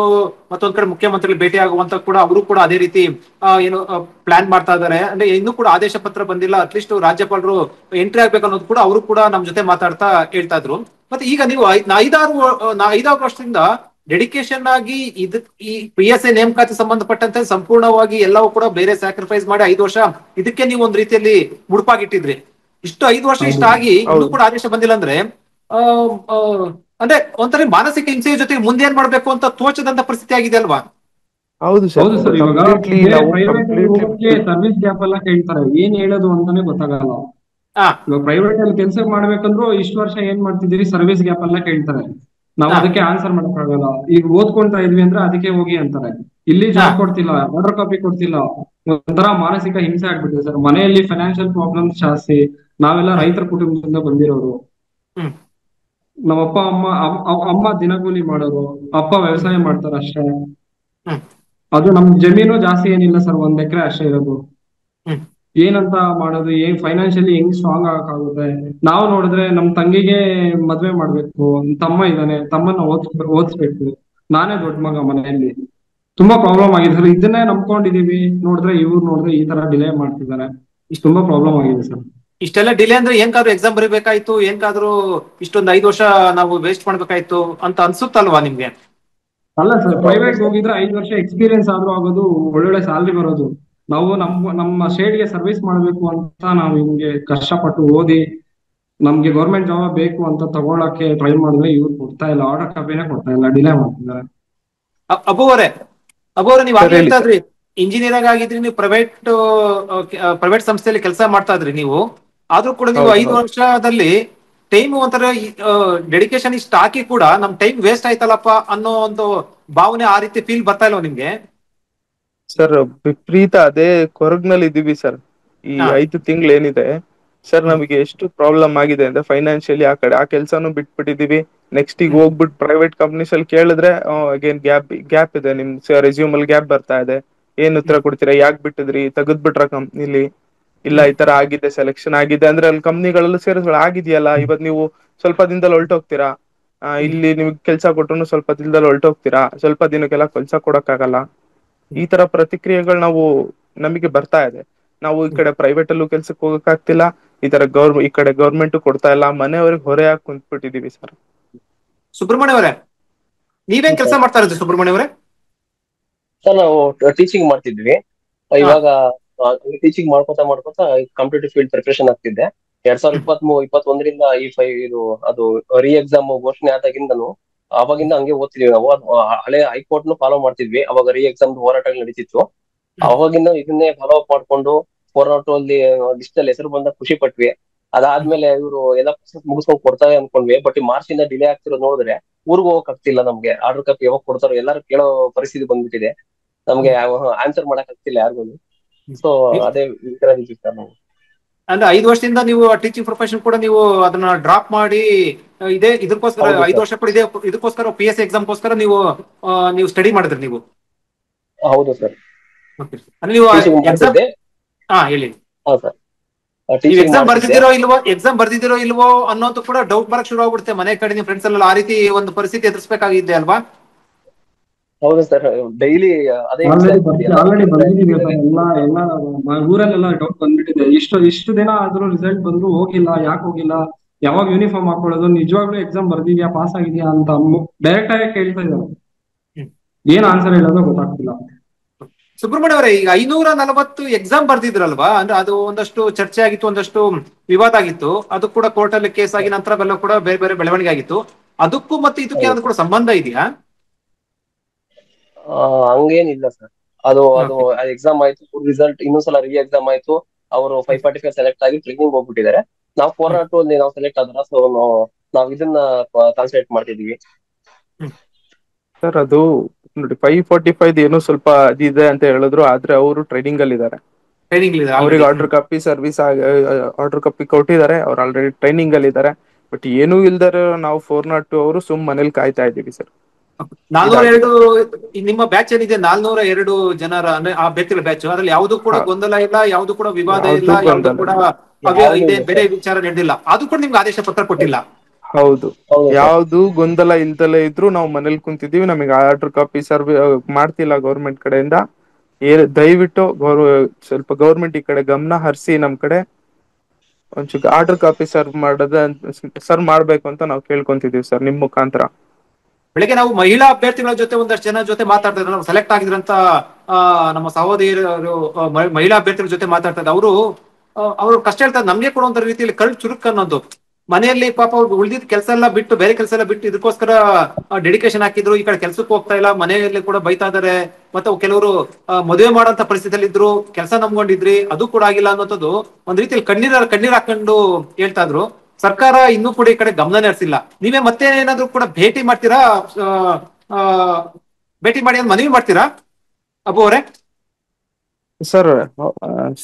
ಮತ್ತೊಂದ್ ಕಡೆ ಮುಖ್ಯಮಂತ್ರಿ ಭೇಟಿ ಆಗುವಂತ ಕೂಡ ಅವರು ಕೂಡ ಅದೇ ರೀತಿ ಏನು ಪ್ಲಾನ್ ಮಾಡ್ತಾ ಇದ್ದಾರೆ. ಅಂದ್ರೆ ಇನ್ನೂ ಕೂಡ ಆದೇಶ ಪತ್ರ ಬಂದಿಲ್ಲ, ಅಟ್ಲೀಸ್ಟ್ ರಾಜ್ಯಪಾಲರು ಎಂಟ್ರಿ ಆಗ್ಬೇಕು ಅನ್ನೋದು ಕೂಡ ಅವರು ಕೂಡ ನಮ್ ಜೊತೆ ಮಾತಾಡ್ತಾ ಹೇಳ್ತಾ ಇದ್ರು. ಮತ್ತೆ ಈಗ ನೀವು 5-6 ವರ್ಷದಿಂದ ಡೆಡಿಕೇಶನ್ ಆಗಿ ಈ PSI ನೇಮಕಾತಿ ಸಂಬಂಧಪಟ್ಟಂತೆ ಸಂಪೂರ್ಣವಾಗಿ ಎಲ್ಲವೂ ಕೂಡ ಬೇರೆ ಸ್ಯಾಕ್ರಿಫೈಸ್ ಮಾಡಿ 5 ವರ್ಷ ಇದಕ್ಕೆ ನೀವು ಒಂದ್ ರೀತಿಯಲ್ಲಿ ಮುಡುಪಾಗಿಟ್ಟಿದ್ರಿ. ಇಷ್ಟು 5 ವರ್ಷ ಇಷ್ಟ ಆಗಿ ಇನ್ನೂ ಕೂಡ ಆದೇಶ ಬಂದಿಲ್ಲ ಅಂದ್ರೆ ಆ, ಆ, ಅಂದ್ರೆ ಒಂಥರ ಮಾನಸಿಕ ಹಿಂಸೆಯ ಜೊತೆಗೆ ಮುಂದೆ ಏನ್ ಮಾಡ್ಬೇಕು ಅಂತ ತೋಚದಂತ ಪರಿಸ್ಥಿತಿ ಆಗಿದೆ ಅಲ್ವಾ? ಹೌದು ಸರ್, ಹೌದು ಸರ್. ಇವಾಗ ಕಂಪ್ಲೀಟ್ಲಿ ನಾವು ಪ್ರೈವೇಟ್ ಅಲ್ಲಿ ಹೋಗಕ್ಕೆ ಕಂಪ್ಲೀಟ್ಲಿ ಸರ್ವಿಸ್ ಗ್ಯಾಪ್ ಎಲ್ಲ ಕೇಳ್ತಾರೆ, ಏನ್ ಹೇಳೋದು ಅಂತಾನೆ ಗೊತ್ತಾಗಲ್ಲ. ಹಾ ಇವಾಗ ಪ್ರೈವೇಟ್ ಅಲ್ಲಿ ಕೆಲಸ ಮಾಡ್ಬೇಕಂದ್ರು ಇಷ್ಟು ವರ್ಷ ಏನ್ ಮಾಡ್ತಿದ್ದೀರಿ ಸರ್ವಿಸ್ ಗ್ಯಾಪ್ ಎಲ್ಲ ಕೇಳ್ತಾರೆ. ನಾವು ಹಾ ಅದಕ್ಕೆ ಆನ್ಸರ್ ಮಾಡಕ್ಕಾಗಲ್ಲ. ಈಗ ಓದ್ಕೊಂತಾ ಇದ್ವಿ ಅಂದ್ರೆ ಅದಕ್ಕೆ ಹೋಗಿ ಅಂತಾರೆ. ಇಲ್ಲಿ ಹಾ ಜಾಬ್ ಕೊಡ್ತಿಲ್ಲ, ಆರ್ಡರ್ ಕಾಪಿ ಕೊಡ್ತಿಲ್ಲ. ಒಂಥರ ಮಾನಸಿಕ ಹಿಂಸೆ ಆಗ್ಬಿಟ್ಟಿದೆ ಸರ್. ಮನೆಯಲ್ಲಿ ಫೈನಾನ್ಷಿಯಲ್ ಪ್ರಾಬ್ಲಮ್ಸ್ ಜಾಸ್ತಿ. ನಾವೆಲ್ಲ ರೈತರ ಕುಟುಂಬದಿಂದ ಬಂದಿರೋರು. ಹ್ಮ್ ನಮ್ಮಪ್ಪ ಅಮ್ಮ ದಿನಗೂಲಿ ಮಾಡೋರು, ಅಪ್ಪ ವ್ಯವಸಾಯ ಮಾಡ್ತಾರೆ ಅಷ್ಟೇ. ಹ್ಮ್ ಅದು ನಮ್ ಜಮೀನು ಜಾಸ್ತಿ ಏನಿಲ್ಲ ಸರ್, 1 ಎಕರೆ ಅಷ್ಟೇ ಇರೋದು. ಹ್ಮ್ ಏನಂತ ಮಾಡೋದು, ಏನ್ ಫೈನಾನ್ಷಿಯಲಿ ಹೆಂಗ್ ಸ್ಟ್ರಾಂಗ್ ಆಗಕ್ಕಾಗುತ್ತೆ? ನಾವು ನೋಡಿದ್ರೆ ನಮ್ ತಂಗಿಗೆ ಮದ್ವೆ ಮಾಡ್ಬೇಕು, ತಮ್ಮ ಇದ್ದಾನೆ, ತಮ್ಮನ್ನ ಓದಿಸ್ಬೇಕು. ನಾನೇ ದೊಡ್ಡ ಮಗ ಮನೆಯಲ್ಲಿ. ತುಂಬಾ ಪ್ರಾಬ್ಲಮ್ ಆಗಿದೆ ಸರ್. ಇದನ್ನೇ ನಂಬ್ಕೊಂಡಿದೀವಿ, ನೋಡಿದ್ರೆ ಈ ತರ ಡಿಲೇ ಮಾಡ್ತಿದ್ದಾರೆ. ತುಂಬಾ ಪ್ರಾಬ್ಲಮ್ ಆಗಿದೆ ಸರ್. ಇಷ್ಟೆಲ್ಲ ಡಿಲೇ ಅಂದ್ರೆ ಏನ್ಕಾದ್ರೂ ಎಕ್ಸಾಮ್ ಬರೀಬೇಕಾಯ್ತು, ಏನ್ಕಾದ್ರೂ ಇಷ್ಟೊಂದು 5 ವರ್ಷ ನಾವು ವೇಸ್ಟ್ ಮಾಡ್ಬೇಕಾಯ್ತು ಅಂತ ಅನ್ಸುತ್ತಲ್ವಾ ನಿಮ್ಗೆ? ಅಲ್ಲ ಸರ್, ಪ್ರೈವೇಟ್ ಹೋಗಿದ್ರೆ 5 ವರ್ಷ ಎಕ್ಸ್ಪೀರಿಯನ್ಸ್ ಆದ್ರೂ ಆಗೋದು, ಒಳ್ಳೊಳ್ಳೆ ಸ್ಯಾಲ್ರಿ ಬರೋದು. ನಾವು ನಮ್ಮ ಸ್ಟೇಟ್ಗೆ ಸರ್ವಿಸ್ ಮಾಡ್ಬೇಕು ಅಂತ ನಾವು ಹಿಂಗೆ ಕಷ್ಟಪಟ್ಟು ಓದಿ ನಮ್ಗೆ ಗೌರ್ಮೆಂಟ್ ಜಾಬ್ ಬೇಕು ಅಂತ ತಗೊಳಕ್ಕೆ ಟ್ರೈ ಮಾಡಿದ್ರೆ ಇವ್ರು ಕೊಡ್ತಾ ಇಲ್ಲ, ಆರ್ಡರ್ ಕಾಪಿನೇ ಕೊಡ್ತಾ ಇಲ್ಲ, ಡಿಲೇ ಮಾಡ್ತಿದ್ದಾರೆ. ಅಬ್ಬು ಅವರೇ ನೀವು ಸರ್ ಆಗ್ಲೇ ಹೇಳಿ ಹೇಳ್ತಾ ಸರ್. ಇದ್ರಿ, ಇಂಜಿನಿಯರ್ ಆಗಿದ್ರಿ, ನೀವು ಪ್ರೈವೇಟ್ ಸಂಸ್ಥೆಯಲ್ಲಿ ಕೆಲಸ ಮಾಡ್ತಾ ಇದ್ರಿ ನೀವು. ಆದ್ರೂ ಕೂಡ ನೀವು ಹೌದು 5 ಹೌದು ವರ್ಷದಲ್ಲಿ ಟೈಮ್ ಒಂಥರ ಡೆಡಿಕೇಶನ್ ಇಷ್ಟ ಹಾಕಿ ಕೂಡ ನಮ್ ಟೈಮ್ ವೇಸ್ಟ್ ಆಯ್ತಲ್ಲಪ್ಪ ಅನ್ನೋ ಒಂದು ಭಾವನೆ, ಆ ರೀತಿ ಫೀಲ್ ಬರ್ತಾ ಇಲ್ವಾ ನಿಮ್ಗೆ? ಸರ್, ವಿಪರೀತ ಅದೇ ಕೊರಗ್ನಲ್ಲಿ ಇದೀವಿ ಸರ್. ಈ ಹಾ 5 ತಿಂಗಳು ಏನಿದೆ ಸರ್, ಹ್ಮ್ ನಮಗೆ ಎಷ್ಟು ಪ್ರಾಬ್ಲಮ್ ಆಗಿದೆ ಅಂದ್ರೆ ಫೈನಾನ್ಷಿಯಲಿ ಆ ಕಡೆ ಆ ಕೆಲ್ಸಾನು ಬಿಟ್ಬಿಟ್ಟಿದೀವಿ. ನೆಕ್ಸ್ಟ್ ಈಗ ಹ್ಮ್ ಹೋಗ್ಬಿಟ್ಟು ಪ್ರೈವೇಟ್ ಕಂಪ್ನೀಸ್ ಅಲ್ಲಿ ಕೇಳಿದ್ರೆ ಅಗೇನ್ ಗ್ಯಾಪ್ ಇದೆ, ನಿಮ್ ರೆಸ್ಯೂಮ್ ಅಲ್ಲಿ ಗ್ಯಾಪ್ ಬರ್ತಾ ಇದೆ. ಏನ್ ಉತ್ತರ ಹ್ಮ್ ಕೊಡ್ತೀರಾ, ಯಾಕೆ ಬಿಟ್ಟಿದ್ರಿ, ತೆಗೆದ್ಬಿಟ್ರ ಕಂಪ್ನಿಲಿ? ಇಲ್ಲ, ಹ್ಮ್ ಈ ತರ ಆಗಿದೆ, ಸೆಲೆಕ್ಷನ್ ಆಗಿದೆ ಅಂದ್ರೆ ಅಲ್ಲಿ ಕಂಪ್ನಿಗಳೆಲ್ಲ ಆಗಿದೆಯಲ್ಲ, ಇವತ್ ನೀವು ಸ್ವಲ್ಪ ದಿನದಲ್ಲಿ ಹೊರಟೋಗ್ತೀರಾ. ಹ್ಮ್ ಇಲ್ಲಿ ನಿಮ್ಗೆ ಕೆಲ್ಸ ಕೊಟ್ರು ಸ್ವಲ್ಪ ದಿನದಲ್ಲಿ ಹೊರಟೋಗ್ತೀರಾ, ಸ್ವಲ್ಪ ದಿನಕ್ಕೆಲ್ಲ ಕೆಲ್ಸ ಕೊಡಕ್ಕಾಗಲ್ಲ. ಈ ತರ ಪ್ರತಿಕ್ರಿಯೆಗಳು ನಮಗೆ ಬರ್ತಾ ಇದೆ. ನಾವು ಈ ಕಡೆ ಪ್ರೈವೇಟ್ ಅಲ್ಲೂ ಕೆಲ್ಸಕ್ಕೆ ಹೋಗಕ್ ಆಗ್ತಿಲ್ಲ, ಈ ಕಡೆ ಗೌರ್ಮೆಂಟ್ ಕೊಡ್ತಾ ಇಲ್ಲ, ಮನೆಯವ್ರಿಗೆ ಹೊರೆ ಹಾಕಿ ಕುಂತ್ಬಿಟ್ಟಿದೀವಿ ಸರ್. ಸುಬ್ರಹ್ಮಣ್ಯ ಅವರೇ, ನೀವೇನ್ ಕೆಲಸ ಮಾಡ್ತಾ ಇರೋದು ಸುಬ್ರಹ್ಮಣ್ಯ ಅವರೇ? ಸರ್, ನಾವು ಟೀಚಿಂಗ್ ಮಾಡ್ತಿದ್ವಿ. ಹಾ ಇವಾಗ ಟೀಚಿಂಗ್ ಮಾಡ್ಕೋತಾ ಕಾಂಪಿಟೇಟಿವ್ ಫೀಲ್ಡ್ ಪ್ರಿಪರೇಷನ್ ಆಗ್ತಿದ್ದೆ. 2021ರಿಂದ ಇದು ಅದು ಎಕ್ಸಾಮ್ ಘೋಷಣೆ ಆದಾಗಿಂದನು ಅವಾಗಿಂದ ಹಂಗೆ ಓದ್ತಿದ್ವಿ ನಾವು. ಹಳೆ ಹೈಕೋರ್ಟ್ ಫಾಲೋ ಮಾಡ್ತಿದ್ವಿ. ಅವಾಗ ಎಕ್ಸಾಮ್ ಹೋರಾಟಗಳು ನಡೀತಿತ್ತು. ಅವಾಗಿಂದ ಇದನ್ನೇ ಫಾಲೋ ಅಪ್ ಮಾಡ್ಕೊಂಡು 402 ಅಲ್ಲಿ ಲಿಸ್ಟ್ ಅಲ್ಲಿ ಹೆಸರು ಬಂದಾಗ ಖುಷಿ ಪಟ್ವಿ. ಅದಾದ್ಮೇಲೆ ಇವರು ಎಲ್ಲ ಪ್ರೊಸೆಸ್ ಮುಗಿಸ್ಕೊಂಡು ಕೊಡ್ತಾರೆ ಅನ್ಕೊಂಡ್ವಿ. ಬಟ್ ಈ ಮಾರ್ಚ್ ಇಂದ ಡಿಲೇ ಆಗ್ತಿರೋದು ನೋಡಿದ್ರೆ ಊರಿಗೆ ಹೋಗಕ್ ಆಗ್ತಿಲ್ಲ, ನಮ್ಗೆ ಆರ್ಡರ್ ಕಾಪಿ ಯಾವಾಗ ಕೊಡ್ತಾರೋ ಎಲ್ಲಾರು ಕೇಳೋ ಪರಿಸ್ಥಿತಿ ಬಂದ್ಬಿಟ್ಟಿದೆ. ನಮ್ಗೆ ಆನ್ಸರ್ ಮಾಡಕ್ ಆಗ್ತಿಲ್ಲ ಯಾರಿಗೂ. ಸೊ ಅದೇ ಈ ತರ ನಿಂತಿದೆ ಸರ್ ನಾವು. ಅಂದ್ರೆ 5 ವರ್ಷದಿಂದ ನೀವು ಟೀಚಿಂಗ್ ಪ್ರೊಫೆಷನ್ ಕೂಡ ನೀವು ಅದನ್ನ ಡ್ರಾಪ್ ಮಾಡಿ ಇದೇ ಇದಕ್ಕೋಸ್ಕರ ಹೌದು 5 ವರ್ಷ ಕೂಡ ಇದಕ್ಕೋಸ್ಕರ PSC ಎಕ್ಸಾಮ್ಗೋಸ್ಕರ ನೀವು ಸ್ಟಡಿ ಮಾಡಿದ್ರಿ ನೀವು? ಹೌದು ಸರ್, ಅಂದ್ರೆ ನೀವು ಟೀಚಿಂಗ್ ಎಕ್ಸಾಮ್ ಮಾಡ್ತಿದ್ದೆ. ಹೇಳಿ. ಹಾ ಸರ್, ನೀವು ಟೀಚಿಂಗ್ ಎಕ್ಸಾಮ್ ಮಾಡ್ತಿದ್ದೆ. ಬರ್ದಿದಿರೋ ಇಲ್ವೋ ಅನ್ನೋದು ಕೂಡ ಡೌಟ್ ಬರಕ್ ಶುರು ಆಗ್ಬಿಡುತ್ತೆ ಮನೆ ಕಡೆ ನಿಮ್ಮ ಫ್ರೆಂಡ್ಸ್ ಎಲ್ಲ. ಆ ರೀತಿ ಒಂದು ಪರಿಸ್ಥಿತಿ ಎದುರಿಸಬೇಕಾಗಿದೆ ಅಲ್ವಾ? ಹೌದು ಸರ್, ಡೈಲಿ ಅದೇ ಹಿಂಸೆ ಆಗ್ತಿದೆ. ಎಲ್ಲರೂ ಆಲ್ರೆಡಿ ಕೇಳ್ತಾ ಬಂದಿದೀವಿ ಇರ್ತಾರೆ. ಎಲ್ಲ ಊರಲ್ಲೆಲ್ಲ ಡೌಟ್ ಬಂದ್ಬಿಟ್ಟಿದೆ. ಇಷ್ಟು ದಿನ ಆದ್ರೂ ರಿಸಲ್ಟ್ ಬಂದ್ರು ಹೋಗಿಲ್ಲ, ಯಾಕೆ ಹೋಗಿಲ್ಲ, ಯಾವಾಗ ಯೂನಿಫಾರ್ಮ್ ಹಾಕೊಳ್ಳೋದು, ನಿಜವಾಗ್ಲೂ ಎಕ್ಸಾಮ್ ಬರ್ದಿದ್ಯಾ, ಪಾಸ್ ಆಗಿದ್ಯಾ ಅಂತ ಡೈರೆಕ್ಟ್ ಆಗಿ ಕೇಳ್ತಾ ಇದ್ದಾರೆ. ಏನ್ ಆನ್ಸರ್ ಹೇಳೋದು ಗೊತ್ತಾಗ್ತಿಲ್ಲ. ಸುಬ್ರಹ್ಮಣ್ಯ ಅವರೇ, ಈಗ 540 ಎಕ್ಸಾಮ್ ಬರ್ದಿದ್ರಲ್ವಾ? ಅಂದ್ರೆ ಅದು ಒಂದಷ್ಟು ಚರ್ಚೆ ಆಗಿತ್ತು, ಒಂದಷ್ಟು ವಿವಾದ ಆಗಿತ್ತು. ಅದು ಕೂಡ ಕೋರ್ಟ್ ಅಲ್ಲಿ ಕೇಸ್ ಆಗಿ ನಂತರ ಬೆಲ್ಲ ಕೂಡ ಬೇರೆ ಬೇರೆ ಬೆಳವಣಿಗೆ ಆಗಿತ್ತು. ಅದಕ್ಕೂ ಮತ್ತೆ ಇದಕ್ಕೆ ಏನಾದ್ರು ಕೂಡ ಸಂಬಂಧ ಇದೆಯಾ? ಹಂಗೇನಿಲ್ಲ ಸರ್. ಅದು ಎಕ್ಸಾಮ್ ಆಯ್ತು, ರಿಸಲ್ಟ್ ಇನ್ನೊಂದ್ಸಲ ಎಕ್ಸಾಮ್ ಆಯ್ತು. ಅವರು 545 ಸೆಲೆಕ್ಟ್ ಆಗಿ ಟ್ರೈನಿಂಗ್ ಹೋಗ್ಬಿಟ್ಟಿದ್ದಾರೆ. ನಾವು 402 ಅಲ್ಲಿ ನಾವು ಸೆಲೆಕ್ಟ್ ಆದ್ರ, ಸೊ ನಾವು ಇದನ್ನ ಕಾನ್ಸಂಟ್ರೇಟ್ ಮಾಡ್ತಿದೀವಿ. ಸರ್ ಅದು ನೋಡಿ, 545 ಏನೋ ಸ್ವಲ್ಪ ಅದಿದೆ ಅಂತ ಹೇಳಿದ್ರು, ಆದ್ರೆ ಅವರು ಟ್ರೈನಿಂಗ್ ಅಲ್ಲಿ ಇದ್ದಾರೆ. ಅವ್ರಿಗೆ ಆರ್ಡರ್ ಕಾಪಿ ಆರ್ಡರ್ ಕಾಪಿ ಕೊಟ್ಟಿದ್ದಾರೆ, ಅವ್ರು ಆಲ್ರೆಡಿ ಟ್ರೈನಿಂಗ್ ಅಲ್ಲಿ ಇದ್ದಾರೆ. ಬಟ್ ಏನೂ ಇಲ್ದಾರೆ ನಾವು 402 ಅವರು ಮನೇಲಿ ಕಾಯ್ತಾ ಇದ್ದೀವಿ ಸರ್. 402 ನಿಮ್ಮ ಬ್ಯಾಚ್ ಏನಿದೆ, 402 ಜನರ ಅಂದ್ರೆ ಆ ಅಭ್ಯರ್ಥಿಗಳ ಬ್ಯಾಚ್, ಅದ್ರಲ್ಲಿ ಯಾವ್ದು ಕೂಡ ಗೊಂದಲ ಇಲ್ಲ, ಯಾವ್ದು ಕೂಡ ವಿವಾದ ಇಲ್ಲ, ಯಾವ್ದು ಕೂಡ ಇದೇ ಬೇರೆ ವಿಚಾರ ನಡೆದಿಲ್ಲ. ಅದು ಕೂಡ ನಿಮ್ಗೆ ಆದೇಶ ಪತ್ರ ಕೊಟ್ಟಿಲ್ಲ? ಹೌದು, ಯಾವ್ದು ಗೊಂದಲ ಇಲ್ದಲೇ ಇದ್ರು ನಾವು ಮನೇಲಿ ಕುಂತಿದೀವಿ. ನಮಗೆ ಆರ್ಡರ್ ಕಾಪಿ ಮಾಡ್ತಿಲ್ಲ ಗೌರ್ಮೆಂಟ್ ಕಡೆಯಿಂದ. ದಯವಿಟ್ಟು ಸ್ವಲ್ಪ ಗೌರ್ಮೆಂಟ್ ಈ ಕಡೆ ಗಮನ ಹರಿಸಿ ನಮ್ ಕಡೆ ಒಂಚೂರು ಆರ್ಡರ್ ಕಾಪಿ ಸರ್ವ್ ಮಾಡ್ಬೇಕು ಅಂತ ನಾವು ಕೇಳ್ಕೊಂತಿದೀವಿ ಸರ್, ನಿಮ್ ಮುಖಾಂತರ. ಬೆಳಗ್ಗೆ ನಾವು ಮಹಿಳಾ ಅಭ್ಯರ್ಥಿಗಳ ಜೊತೆ ಒಂದಷ್ಟು ಜನ ಜೊತೆ ಮಾತಾಡ್ತಾ ಇದ್ದಾರೆ, ನಾವು ಸೆಲೆಕ್ಟ್ ಆಗಿದ್ರಂತ ನಮ್ಮ ಸಹೋದರಿಯರು ಮಹಿಳಾ ಅಭ್ಯರ್ಥಿಗಳ ಜೊತೆ ಮಾತಾಡ್ತಾ ಇದ್ದಾರೆ. ಅವರು ಕಷ್ಟ ಹೇಳ್ತಾರೆ. ನಮ್ಗೆ ಕೊಡುವಂತ ರೀತಿಯಲ್ಲಿ ಕಳ್ ಚುರುಕ್ ಅನ್ನೋದು, ಮನೆಯಲ್ಲಿ ಪಾಪ ಅವ್ರು ಉಳಿದಿದ್ದ ಕೆಲಸ ಎಲ್ಲ ಬಿಟ್ಟು, ಬೇರೆ ಕೆಲಸ ಎಲ್ಲ ಬಿಟ್ಟು ಇದಕ್ಕೋಸ್ಕರ ಡೆಡಿಕೇಶನ್ ಹಾಕಿದ್ರು. ಈ ಕಡೆ ಕೆಲ್ಸಕ್ಕೆ ಹೋಗ್ತಾ ಇಲ್ಲ, ಮನೆಯಲ್ಲಿ ಕೂಡ ಬೈತಾ ಇದಾರೆ. ಮತ್ತೆ ಕೆಲವರು ಮದುವೆ ಮಾಡೋಂತ ಪರಿಸ್ಥಿತಿಯಲ್ಲಿ ಇದ್ರು, ಕೆಲಸ ನಂಬ್ಕೊಂಡಿದ್ರಿ, ಅದು ಕೂಡ ಆಗಿಲ್ಲ ಅನ್ನೋದು ಒಂದ್ ರೀತಿಯಲ್ಲಿ ಕಣ್ಣೀರ್ ಹಾಕೊಂಡು ಹೇಳ್ತಾ ಇದ್ರು. ಸರ್ಕಾರ ಇನ್ನೂ ಕೂಡ ಈ ಕಡೆ ಗಮನ ಹರಿಸಿಲ್ಲ. ನೀವೇ ಮತ್ತೆ ಏನಾದ್ರು ಕೂಡ ಭೇಟಿ ಮಾಡ್ತೀರಾ? ಭೇಟಿ ಮಾಡಿ ಅಂತ ಮನವಿ ಮಾಡ್ತೀರಾ ಅಬ್ಬು ಅವರೇ?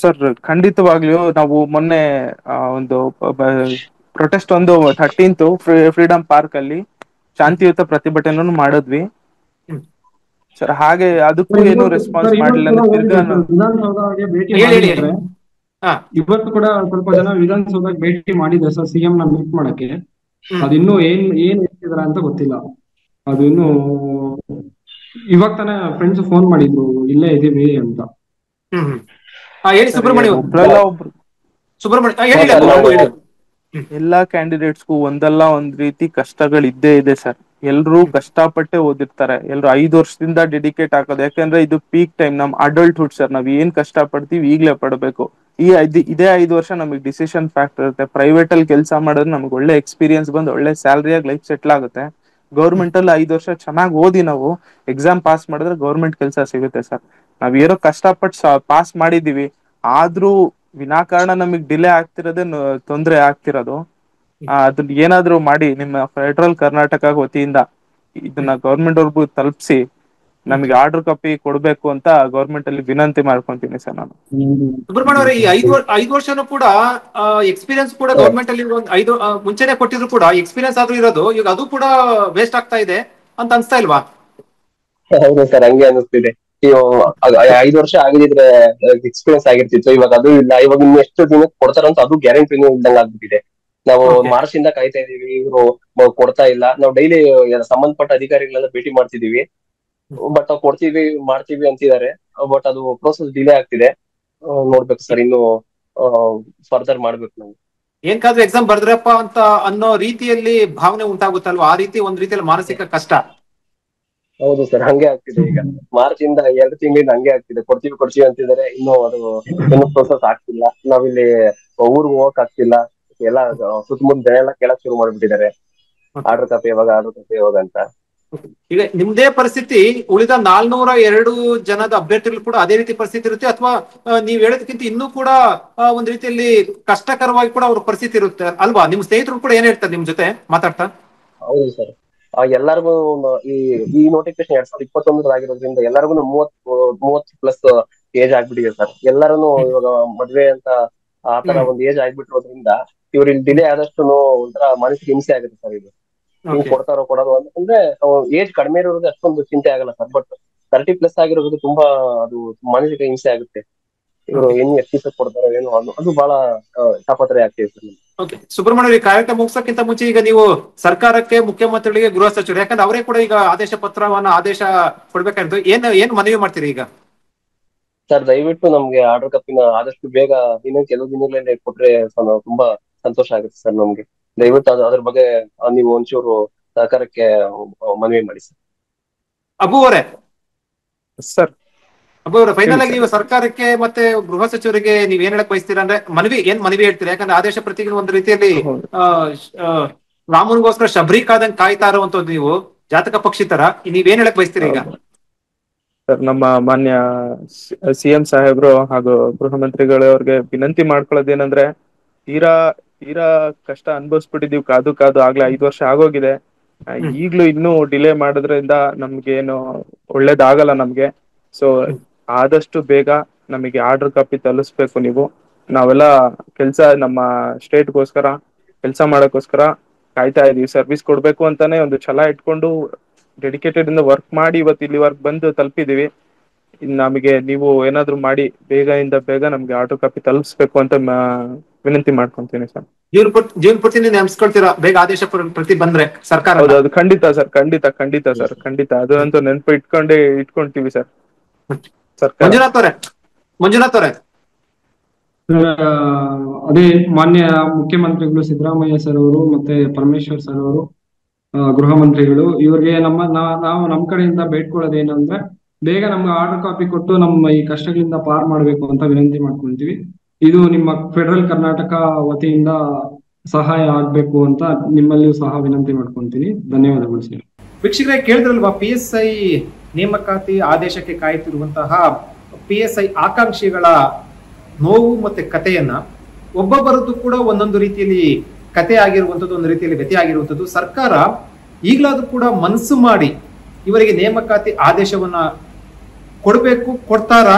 ಸರ್ ಖಂಡಿತವಾಗ್ಲೂ ನಾವು ಮೊನ್ನೆ ಒಂದು ಪ್ರೊಟೆಸ್ಟ್ 13th ಫ್ರೀಡಂ ಪಾರ್ಕ್ ಅಲ್ಲಿ ಶಾಂತಿಯುತ ಪ್ರತಿಭಟನೆ ಮಾಡಿದ್ವಿ ಸರ್. ಹಾಗೆ ಅದಕ್ಕೂ ಏನು ರೆಸ್ಪಾನ್ಸ್ ಮಾಡಿಲ್ಲ. ವಿಧಾನಸೌಧಗೆ ಭೇಟಿ ಮಾಡಿದ್ರೆ ಇವತ್ತು ಕೂಡ ಸ್ವಲ್ಪ ಜನ ವಿಧಾನಸೌಧಕ್ಕೆ ಭೇಟಿ ಮಾಡಿದೆ ಸರ್, CM ನ ಮೀಟ್ ಮಾಡಕ್ಕೆ. ಅದಿನ್ನೂ ಏನ್ ಹೇಳ್ತಿದಾರ ಅಂತ ಗೊತ್ತಿಲ್ಲ. ಅದು ಇನ್ನು ಇವಾಗ ತಾನೇ ಫ್ರೆಂಡ್ಸ್ ಫೋನ್ ಮಾಡಿದ್ರು, ಇಲ್ಲೇ ಇದೀವಿ ಅಂತ. ಹೇಳಿ ಸುಬ್ರಹ್ಮಣ್ಯ. ಎಲ್ಲಾ ಕ್ಯಾಂಡಿಡೇಟ್ಸ್ಗೂ ಒಂದಲ್ಲ ಒಂದ್ ರೀತಿ ಕಷ್ಟಗಳು ಇದ್ದೇ ಇದೆ ಸರ್. ಎಲ್ರೂ ಕಷ್ಟಪಟ್ಟೆ ಓದಿರ್ತಾರೆ, ಎಲ್ರು 5 ವರ್ಷದಿಂದ ಡೆಡಿಕೇಟ್ ಹಾಕೋದು. ಯಾಕಂದ್ರೆ ಇದು ಪೀಕ್ ಟೈಮ್, ನಮ್ ಅಡಲ್ಟ್ಹುಡ್ ಸರ್. ನಾವ್ ಏನ್ ಕಷ್ಟ ಪಡ್ತೀವಿ ಈಗ್ಲೇ ಪಡ್ಬೇಕು. ಇದೇ 5 ವರ್ಷ ನಮಗೆ ಡಿಸಿಷನ್ ಫ್ಯಾಕ್ಟರ್ ಇರುತ್ತೆ. ಪ್ರೈವೇಟ್ ಅಲ್ಲಿ ಕೆಲಸ ಮಾಡಿದ್ರೆ ನಮ್ಗೆ ಒಳ್ಳೆ ಎಕ್ಸ್ಪೀರಿಯನ್ಸ್ ಬಂದು ಒಳ್ಳೆ ಸ್ಯಾಲರಿಯಾಗಿ ಲೈಫ್ ಸೆಟ್ಲ್ ಆಗುತ್ತೆ. ಗೌರ್ಮೆಂಟ್ ಅಲ್ಲಿ 5 ವರ್ಷ ಚೆನ್ನಾಗಿ ಓದಿ ನಾವು ಎಕ್ಸಾಮ್ ಪಾಸ್ ಮಾಡಿದ್ರೆ ಗೌರ್ಮೆಂಟ್ ಕೆಲಸ ಸಿಗುತ್ತೆ ಸರ್. ನಾವ್ ಏನೋ ಕಷ್ಟಪಟ್ಟು ಪಾಸ್ ಮಾಡಿದೀವಿ, ಆದ್ರೂ ವಿನಾಕಾರಣ ನಮಗ್ ಡಿಲೇ ಆಗ್ತಿರೋದೇ ತೊಂದ್ರೆ ಆಗ್ತಿರೋದು. ಅದನ್ನ ಏನಾದ್ರು ಮಾಡಿ ನಿಮ್ಮ ಫೆಡರಲ್ ಕರ್ನಾಟಕ ವತಿಯಿಂದ ಇದನ್ನ ಗೌರ್ಮೆಂಟ್ ಅವ್ರಿಗೂ ತಲುಪಿಸಿ ನಮಗೆ ಆರ್ಡರ್ ಕಾಪಿ ಕೊಡ್ಬೇಕು ಅಂತ ಗೌರ್ಮೆಂಟ್ ಅಲ್ಲಿ ವಿನಂತಿ ಮಾಡ್ಕೊಂತೀನಿ ಸರ್ ನಾನು. ಸುಬ್ರಹ್ಮಣ್ಯ ಅವರೇ, ಈ 5 ವರ್ಷನೂ ಕೂಡ ಎಕ್ಸ್ಪೀರಿಯನ್ಸ್ ಕೂಡ ಗೌರ್ಮೆಂಟ್ ಅಲ್ಲಿ ಮುಂಚೆನೆ ಕೊಟ್ಟಿದ್ರು ಕೂಡ ಎಕ್ಸ್ಪೀರಿಯನ್ಸ್ ಆದ್ರೂ ಇರೋದು, ಈಗ ಅದು ಕೂಡ ವೇಸ್ಟ್ ಆಗ್ತಾ ಇದೆ ಅಂತ ಅನ್ಸ್ತಾ ಇಲ್ವಾ? ಹೌದು ಸರ್, ಹಂಗೆ ಅನಿಸ್ತಿದೆ. 5 ವರ್ಷ ಆಗಿದ್ರೆ ಎಕ್ಸ್ಪೀರಿಯನ್ಸ್ ಆಗಿರ್ತಿತ್ತು. ಇವಾಗ ಅದು ಇಲ್ಲ. ಇವಾಗ ಇನ್ನು ಎಷ್ಟು ದಿನಕ್ಕೆ ಕೊಡ್ತಾರಂತ ಅದು ಗ್ಯಾರಂಟಿನೂ ಇಲ್ದಂಗ ಆಗ್ಬಿಟ್ಟಿದೆ. ನಾವು ಮಾರ್ಚ್ ಇಂದ ಕಾಯ್ತಾ ಇದೀವಿ, ಇವರು ಕೊಡ್ತಾ ಇಲ್ಲ. ನಾವು ಡೈಲಿ ಸಂಬಂಧಪಟ್ಟ ಅಧಿಕಾರಿಗಳೆಲ್ಲ ಭೇಟಿ ಮಾಡ್ತಿದೀವಿ, ಬಟ್ ನಾವು ಕೊಡ್ತೀವಿ ಮಾಡ್ತೀವಿ ಅಂತಿದ್ದಾರೆ. ಬಟ್ ಅದು ಪ್ರೋಸೆಸ್ ಡಿಲೇ ಆಗ್ತಿದೆ. ನೋಡ್ಬೇಕು ಸರ್, ಇನ್ನು ಫರ್ದರ್ ಮಾಡ್ಬೇಕು ನಾವು. ಏನ್ಕಾದ್ರೂ ಎಕ್ಸಾಮ್ ಬರ್ದ್ರಪ್ಪ ಅಂತ ಅನ್ನೋ ರೀತಿಯಲ್ಲಿ ಭಾವನೆ ಉಂಟಾಗುತ್ತಲ್ವಾ? ಆ ರೀತಿ ಒಂದ್ ರೀತಿಯಲ್ಲಿ ಮಾನಸಿಕ ಕಷ್ಟ. ಹೌದು ಸರ್, ಹಂಗೆ ಆಗ್ತಿದೆ. ಈಗ ಮಾರ್ಚ್ ಇಂದ 2 ತಿಂಗಳಿಂದ ಹಂಗೆ ಆಗ್ತಿದೆ. ಕೊಡ್ತೀವಿ ಅಂತಿದ್ದಾರೆ, ಇನ್ನು ಅದು ಏನು ಪ್ರೋಸೆಸ್ ಆಗ್ತಿಲ್ಲ. ನಾವಿಲ್ಲಿ ಊರ್ಗ್ ಹೋಗಕ್ ಆಗ್ತಿಲ್ಲ. ಎಲ್ಲ ಸುತ್ತಮುತ್ತ ಜನ ಎಲ್ಲ ಕೇಳಕ್ ಶುರು ಮಾಡ್ಬಿಟ್ಟಿದ್ದಾರೆ, ಆರ್ಡರ್ ಕಾಪಿ ಯಾವಾಗ ಅಂತ. ಈಗ ನಿಮ್ದೇ ಪರಿಸ್ಥಿತಿ ಉಳಿದ 402 ಜನದ ಅಭ್ಯರ್ಥಿಗಳು ಕೂಡ ಅದೇ ರೀತಿ ಪರಿಸ್ಥಿತಿ ಇರುತ್ತೆ, ಅಥವಾ ನೀವ್ ಹೇಳೋದಕ್ಕಿಂತ ಇನ್ನೂ ಕೂಡ ಒಂದ್ ರೀತಿಯಲ್ಲಿ ಕಷ್ಟಕರವಾಗಿ ಕೂಡ ಅವ್ರ ಪರಿಸ್ಥಿತಿ ಇರುತ್ತೆ ಅಲ್ವಾ? ನಿಮ್ ಸ್ನೇಹಿತರು ಕೂಡ ಏನ್ ಹೇಳ್ತಾರೆ ನಿಮ್ ಜೊತೆ ಮಾತಾಡ್ತಾ? ಹೌದು ಸರ್, ಎಲ್ಲರಿಗೂ ಈ ಈ ನೋಟಿಫಿಕೇಶನ್ 2021 ಆಗಿರೋದ್ರಿಂದ ಎಲ್ಲರಿಗೂ 30 ಪ್ಲಸ್ ಏಜ್ ಆಗ್ಬಿಟ್ಟಿದೆ ಸರ್. ಎಲ್ಲರೂ ಇವಾಗ ಮದ್ವೆ ಅಂತ ಆತರ ಒಂದು ಏಜ್ ಆಗ್ಬಿಟ್ಟಿರೋದ್ರಿಂದ ಇವ್ರಿಗೆ ಡಿಲೇ ಆದಷ್ಟು ಒಂಥರ ಮಾನಸಿಕ ಹಿಂಸೆ ಆಗುತ್ತೆ ಸರ್. ಇದು ಹಿಂಗ್ ಕೊಡ್ತಾರೋ ಕೊಡೋದು ಅಂತಂದ್ರೆ ಏಜ್ ಕಡಿಮೆ ಇರೋರಿಗೆ ಅಷ್ಟೊಂದು ಚಿಂತೆ ಆಗಲ್ಲ ಸರ್. ಬಟ್ 30+ ಆಗಿರೋದು ತುಂಬಾ ಅದು ಮಾನಸಿಕ ಹಿಂಸೆ ಆಗುತ್ತೆ. ಇವರು ಏನ್ ಎಷ್ಟು ಕೊಡ್ತಾರೋ ಏನೋ ಅದು ಬಹಳ ತಾಪತ್ರೆ ಆಗ್ತಿದೆ ಸರ್. ಸುಬ್ರಹ್ಮಣ್ಯ, ಈ ಕಾರ್ಯಕ್ರಮ ಮುಗಿಸೋಕ್ಕಿಂತ ಮುಂಚೆ ಈಗ ನೀವು ಸರ್ಕಾರಕ್ಕೆ, ಮುಖ್ಯಮಂತ್ರಿಗಳಿಗೆ, ಗೃಹ ಸಚಿವರು, ಯಾಕಂದ್ರೆ ಅವರೇ ಕೂಡ ಈಗ ಆದೇಶ ಕೊಡ್ಬೇಕಾಗಿತ್ತು, ಏನ್ ಮನವಿ ಮಾಡ್ತೀರಿ ಈಗ? ಸರ್ ದಯವಿಟ್ಟು ನಮ್ಗೆ ಆರ್ಡರ್ ಕಾಪಿನ ಆದಷ್ಟು ಬೇಗ ಇನ್ನೂ ಕೆಲವು ದಿನಗಳೇ ಕೊಟ್ರೆ ತುಂಬಾ ಸಂತೋಷ ಆಗುತ್ತೆ ಸರ್ ನಮ್ಗೆ. ದಯವಿಟ್ಟು ಅದ್ರ ಬಗ್ಗೆ ನೀವು ಒಂಚೂರು ಸರ್ಕಾರಕ್ಕೆ ಮನವಿ ಮಾಡಿ ಸರ್. ಅಬು ಅವರೇ ಫೈನಲ್ ಆಗಿ ಸರ್. ನೀವು ಸರ್ಕಾರಕ್ಕೆ ಮತ್ತೆ ಗೃಹ ಸಚಿವರಿಗೆ ನೀವ್ ಏನ್ ಹೇಳಕ್ ಬಯಸ್ತೀರಾ ಅಂದ್ರೆ ಮನವಿ ಹೇಳ್ತೀರಾ? ಯಾಕಂದ್ರೆ ಆದೇಶ ಪ್ರತಿಗೆ ಒಂದು ರೀತಿಯಲ್ಲಿ ರಾಮನ್ಗೋಸ್ಕರ ಶಬರಿಕಾದಂಗ್ ಕಾಯ್ತಾ ಇರುವಂತದ್ದು ನೀವು, ಜಾತಕ ಪಕ್ಷಿ ತರ. ನೀವೇನ್ ಹೇಳಕ್ ಬಯಸ್ತೀರಾ ಈಗ? ಸರ್, ನಮ್ಮ ಮಾನ್ಯ CM ಸಾಹೇಬ್ರು ಹಾಗೂ ಗೃಹ ಮಂತ್ರಿಗಳವ್ರಿಗೆ ವಿನಂತಿ ಮಾಡ್ಕೊಳ್ಳೋದೇನಂದ್ರೆ, ತೀರಾ ಕಷ್ಟ ಅನ್ಭವಿಸ್ಬಿಟ್ಟಿದೀವಿ ಕಾದು ಆಗ್ಲೇ 5 ವರ್ಷ ಆಗೋಗಿದೆ. ಈಗ್ಲೂ ಇನ್ನೂ ಡಿಲೇ ಮಾಡೋದ್ರಿಂದ ನಮ್ಗೇನು ಒಳ್ಳೇದಾಗಲ್ಲ ನಮ್ಗೆ. ಸೊ ಆದಷ್ಟು ಬೇಗ ನಮಗೆ ಆರ್ಡರ್ ಕಾಪಿ ತಲುಪಿಸ್ಬೇಕು ನೀವು. ನಾವೆಲ್ಲ ನಮ್ಮ ಸ್ಟೇಟ್ಗೋಸ್ಕರ ಕೆಲಸ ಮಾಡೋಕ್ಕೋಸ್ಕರ ಕಾಯ್ತಾ ಇದೀವಿ. ಸರ್ವಿಸ್ ಕೊಡ್ಬೇಕು ಅಂತಾನೆ ಒಂದು ಛಲ ಇಟ್ಕೊಂಡು ಡೆಡಿಕೇಟೆಡ್ ಇಂದ ವರ್ಕ್ ಮಾಡಿ ಇವತ್ತು ಇಲ್ಲಿವರೆಗೆ ಬಂದು ತಲುಪಿದೀವಿ. ನಮಗೆ ನೀವು ಏನಾದ್ರು ಮಾಡಿ ಬೇಗ ನಮ್ಗೆ ಆರ್ಡರ್ ಕಾಪಿ ತಲುಪಿಸ್ಬೇಕು ಅಂತ ವಿನಂತಿ ಮಾಡ್ಕೊಂತೀನಿ ಸರ್. ಜೀವನ್ ಪೂರ್ತಿ ನೆನ್ಸ್ಕೊಳ್ತೀರಾ ಬೇಗ ಆದೇಶ ಪ್ರತಿ ಬಂದ್ರೆ ಸರ್ಕಾರ? ಹೌದು, ಖಂಡಿತ ಸರ್, ಖಂಡಿತ ಅದಂತೂ ನೆನಪು ಇಟ್ಕೊಂತೀವಿ ಸರ್. ಮಂಜುನಾಥ್ ಅವರೇ, ಅದೇ ಮಾನ್ಯ ಮುಖ್ಯಮಂತ್ರಿಗಳು ಸಿದ್ದರಾಮಯ್ಯ ಸರ್ ಅವರು ಮತ್ತೆ ಪರಮೇಶ್ವರ್ ಸರ್ ಅವರು, ಗೃಹ ಮಂತ್ರಿಗಳು, ಇವ್ರಿಗೆ ನಾವು ನಮ್ಮ ಕಡೆಯಿಂದ ಬೇಡ್ಕೊಳ್ಳೋದೇನಂದ್ರೆ ಬೇಗ ನಮ್ಗೆ ಆರ್ಡರ್ ಕಾಪಿ ಕೊಟ್ಟು ನಮ್ಮ ಈ ಕಷ್ಟಗಳಿಂದ ಪಾರ್ ಮಾಡ್ಬೇಕು ಅಂತ ವಿನಂತಿ ಮಾಡ್ಕೊಂತೀವಿ. ಇದು ನಿಮ್ಮ ಫೆಡರಲ್ ಕರ್ನಾಟಕ ವತಿಯಿಂದ ಸಹಾಯ ಆಗ್ಬೇಕು ಅಂತ ನಿಮ್ಮಲ್ಲಿಯೂ ಸಹ ವಿನಂತಿ ಮಾಡ್ಕೊಂತೀನಿ. ಧನ್ಯವಾದಗಳು ಸರ್. ವೀಕ್ಷಕರೇ, ಕೇಳಿದ್ರಲ್ವಾ PSI ನೇಮಕಾತಿ ಆದೇಶಕ್ಕೆ ಕಾಯುತ್ತಿರುವಂತಹ PSI ಆಕಾಂಕ್ಷಿಗಳ ನೋವು ಮತ್ತೆ ಕಥೆಯನ್ನ. ಒಬ್ಬೊಬ್ಬರದ್ದು ಕೂಡ ಒಂದೊಂದು ರೀತಿಯಲ್ಲಿ ಕತೆ ಆಗಿರುವಂಥದ್ದು, ಒಂದು ರೀತಿಯಲ್ಲಿ ವ್ಯತ್ಯ ಆಗಿರುವಂಥದ್ದು. ಸರ್ಕಾರ ಈಗಲಾದ್ರೂ ಕೂಡ ಮನಸ್ಸು ಮಾಡಿ ಇವರಿಗೆ ನೇಮಕಾತಿ ಆದೇಶವನ್ನ ಕೊಡ್ತಾರಾ?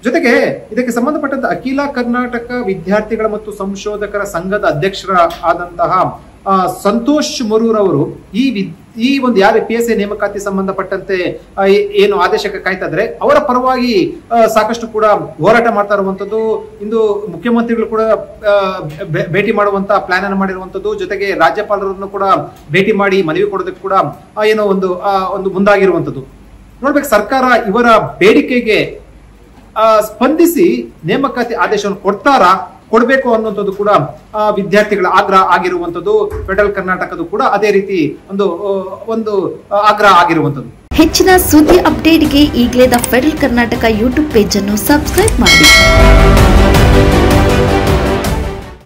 ಜೊತೆಗೆ ಇದಕ್ಕೆ ಸಂಬಂಧಪಟ್ಟಂತ ಅಖಿಲ ಕರ್ನಾಟಕ ವಿದ್ಯಾರ್ಥಿಗಳ ಮತ್ತು ಸಂಶೋಧಕರ ಸಂಘದ ಅಧ್ಯಕ್ಷರ ಆದಂತಹ ಸಂತೋಷ್ ಮರೂರ್ ಅವರು ಈ ಒಂದು ಯಾರು PSI ನೇಮಕಾತಿ ಸಂಬಂಧಪಟ್ಟಂತೆ ಏನು ಆದೇಶಕ್ಕೆ ಕಾಯ್ತಾ ಇದ್ರೆ ಅವರ ಪರವಾಗಿ ಸಾಕಷ್ಟು ಕೂಡ ಹೋರಾಟ ಮಾಡ್ತಾ ಇರುವಂತದ್ದು. ಇಂದು ಮುಖ್ಯಮಂತ್ರಿಗಳು ಕೂಡ ಭೇಟಿ ಮಾಡುವಂತ ಪ್ಲಾನ್ ಅನ್ನು ಮಾಡಿರುವಂತದ್ದು. ಜೊತೆಗೆ ರಾಜ್ಯಪಾಲರನ್ನು ಕೂಡ ಭೇಟಿ ಮಾಡಿ ಮನವಿ ಕೊಡೋದಕ್ಕೆ ಕೂಡ ಏನೋ ಒಂದು ಮುಂದಾಗಿರುವಂತದ್ದು. ನೋಡ್ಬೇಕು, ಸರ್ಕಾರ ಇವರ ಬೇಡಿಕೆಗೆ ಸ್ಪಂದಿಸಿ ನೇಮಕಾತಿ ಆದೇಶವನ್ನು ಕೊಡ್ಬೇಕು ಅನ್ನುವಂಥದ್ದು ಕೂಡ ವಿದ್ಯಾರ್ಥಿಗಳ ಆಗ್ರಹ ಆಗಿರುವಂತದ್ದು. ಫೆಡರಲ್ ಕರ್ನಾಟಕದ ಕೂಡ ಅದೇ ರೀತಿ ಒಂದು ಆಗ್ರಹ ಆಗಿರುವಂತದ್ದು. ಹೆಚ್ಚಿನ ಸುದ್ದಿ ಅಪ್ಡೇಟ್ಗೆ ಈಗಲೇ the federal Karnataka YouTube page ಅನ್ನು ಸಬ್ಸ್ಕ್ರೈಬ್ ಮಾಡಿ.